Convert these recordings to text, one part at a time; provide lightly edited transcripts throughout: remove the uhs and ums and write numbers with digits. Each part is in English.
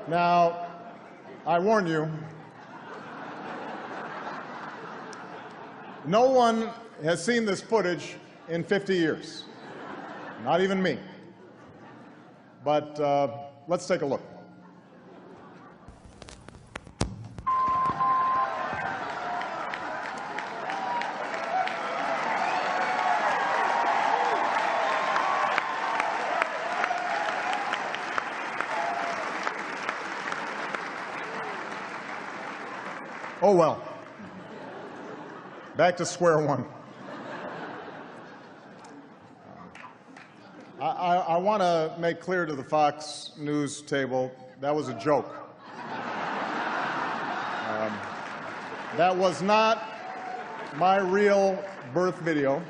Now, I warn you, no one has seen this footage in 50 years, not even me. But let's take a look. Oh well, back to square one. I want to make clear to the Fox News table, that was a joke. That was not my real birth video.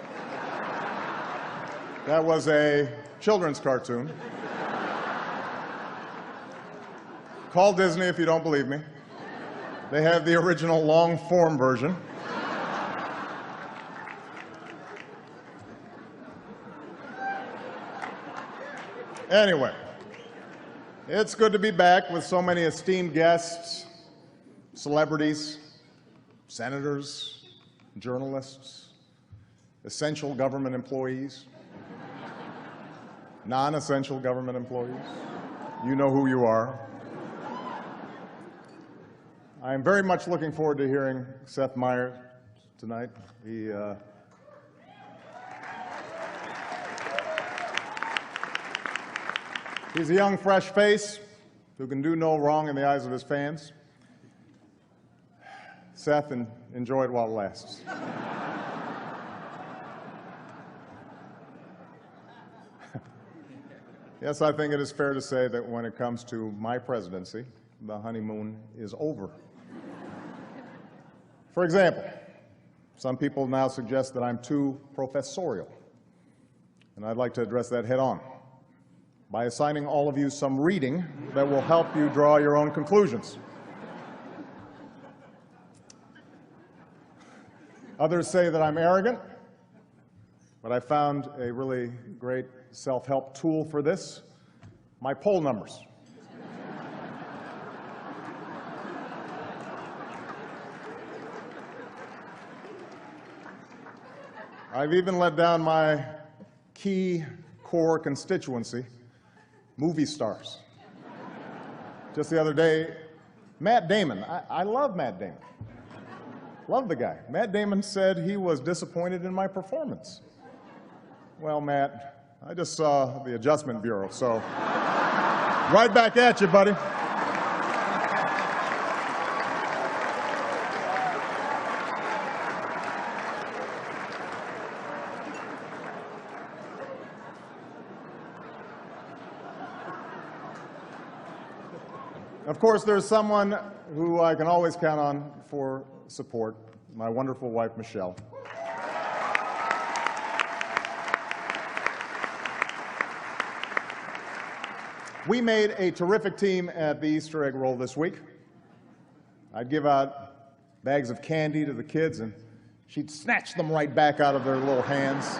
That was a children's cartoon. Call Disney if you don't believe me. They have the original long-form version. Anyway, it's good to be back with so many esteemed guests, celebrities, senators, journalists, essential government employees, non-essential government employees. You know who you are. I am very much looking forward to hearing Seth Meyers tonight. He's a young, fresh face who can do no wrong in the eyes of his fans. Seth, enjoy it while it lasts. Yes, I think it is fair to say that when it comes to my presidency, the honeymoon is over. For example, some people now suggest that I'm too professorial, and I'd like to address that head on by assigning all of you some reading that will help you draw your own conclusions. Others say that I'm arrogant, but I found a really great self-help tool for this: my poll numbers. I've even let down my key core constituency, movie stars. Just the other day, Matt Damon. I love Matt Damon. Love the guy. Matt Damon said he was disappointed in my performance. Well, Matt, I just saw the Adjustment Bureau, so right back at you, buddy. Of course, there's someone who I can always count on for support, my wonderful wife, Michelle. We made a terrific team at the Easter egg roll this week. I'd give out bags of candy to the kids, and she'd snatch them right back out of their little hands.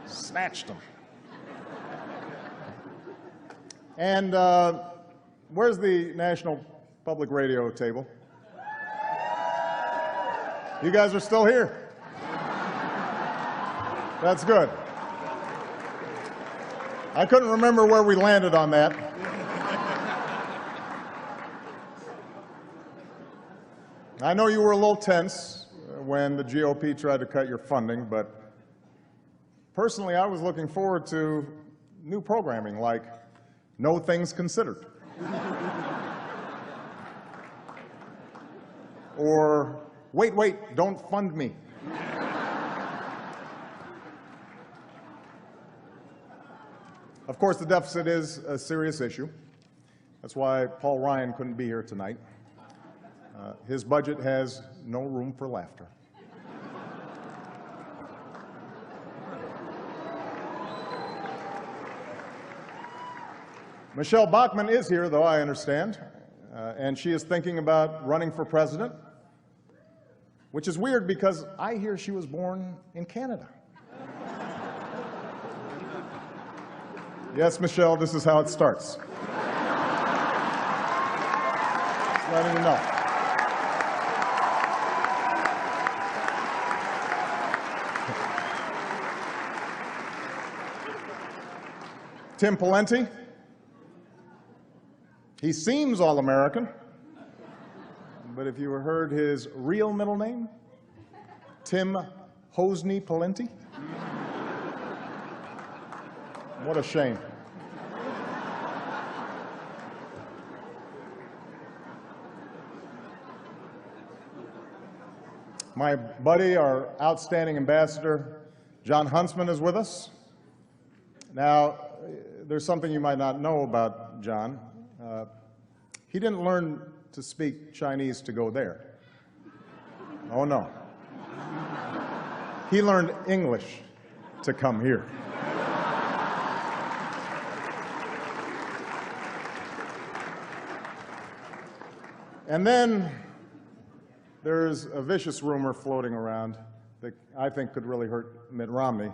Snatched them. And where's the National Public Radio table? You guys are still here. That's good. I couldn't remember where we landed on that. I know you were a little tense when the GOP tried to cut your funding, but personally, I was looking forward to new programming like No Things Considered. Or Wait, Don't Fund Me. Of course, the deficit is a serious issue. That's why Paul Ryan couldn't be here tonight. His budget has no room for laughter. Michelle Bachmann is here, though, I understand, and she is thinking about running for president. which is weird because I hear she was born in Canada. Yes, Michelle, this is how it starts. Just letting you know. Tim Pawlenty, he seems all-American, but if you heard his real middle name, Tim Hosney Pawlenty, what a shame. My buddy, our outstanding ambassador, John Huntsman, is with us. Now, there's something you might not know about John. He didn't learn to speak Chinese to go there. Oh, no. He learned English to come here. And then there's a vicious rumor floating around that I think could really hurt Mitt Romney.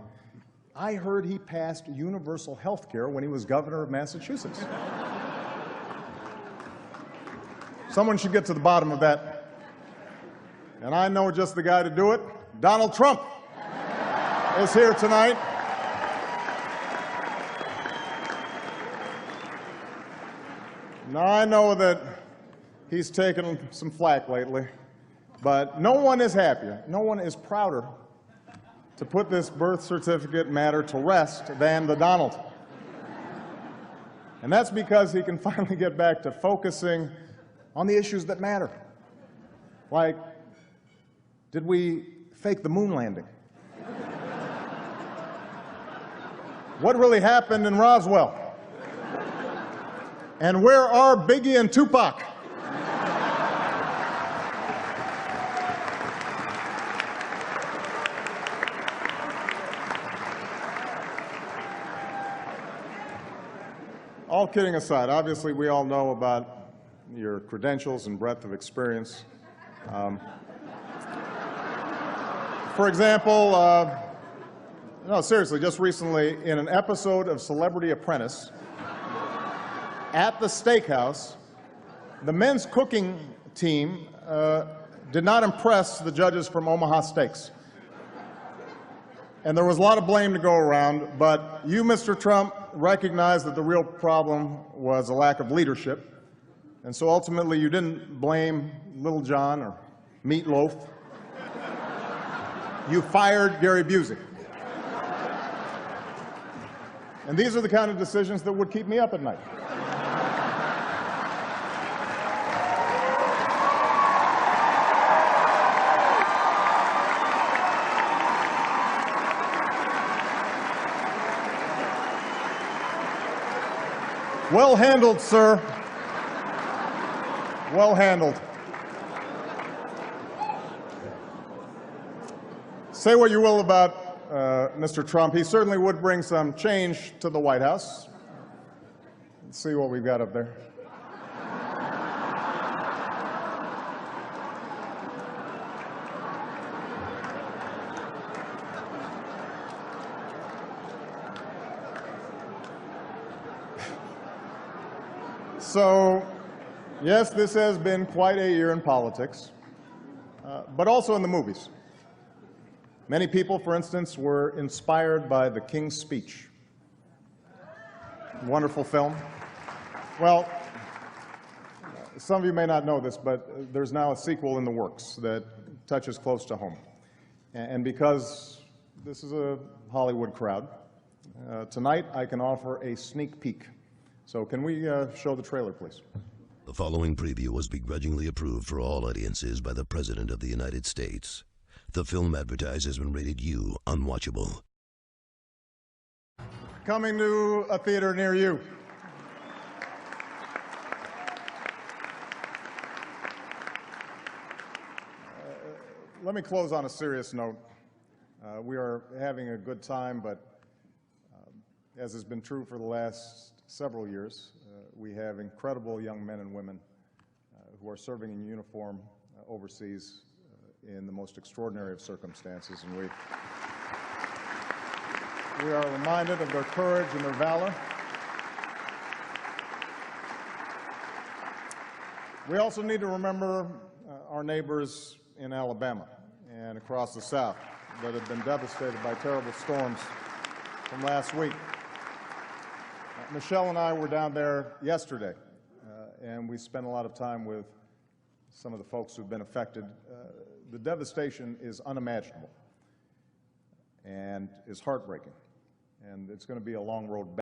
I heard he passed universal health care when he was governor of Massachusetts. Someone should get to the bottom of that. And I know just the guy to do it. Donald Trump is here tonight. Now, I know that he's taken some flack lately, but no one is happier, no one is prouder to put this birth certificate matter to rest than the Donald. And that's because he can finally get back to focusing on the issues that matter. Like, did we fake the moon landing? What really happened in Roswell? And where are Biggie and Tupac? All kidding aside, obviously we all know about your credentials and breadth of experience. For example, no, seriously, just recently in an episode of Celebrity Apprentice at the steakhouse, the men's cooking team did not impress the judges from Omaha Steaks. And there was a lot of blame to go around, but you, Mr. Trump, recognized that the real problem was a lack of leadership. And so ultimately you didn't blame Little John or Meatloaf. You fired Gary Busey. And these are the kind of decisions that would keep me up at night. Well handled, sir. Well handled. Say what you will about Mr. Trump. He certainly would bring some change to the White House. Let's see what we've got up there. So, yes, this has been quite a year in politics, but also in the movies. Many people, for instance, were inspired by The King's Speech. Wonderful film. Well, some of you may not know this, but there's now a sequel in the works that touches close to home. And because this is a Hollywood crowd, tonight I can offer a sneak peek. So can we show the trailer, please? The following preview was begrudgingly approved for all audiences by the President of the United States. The film advertised has been rated U, unwatchable. Coming to a theater near you. Let me close on a serious note. We are having a good time, but as has been true for the last several years, we have incredible young men and women who are serving in uniform overseas in the most extraordinary of circumstances, and we are reminded of their courage and their valor. We also need to remember our neighbors in Alabama and across the South that have been devastated by terrible storms from last week. Michelle and I were down there yesterday, and we spent a lot of time with some of the folks who've been affected. The devastation is unimaginable and is heartbreaking, and it's going to be a long road back.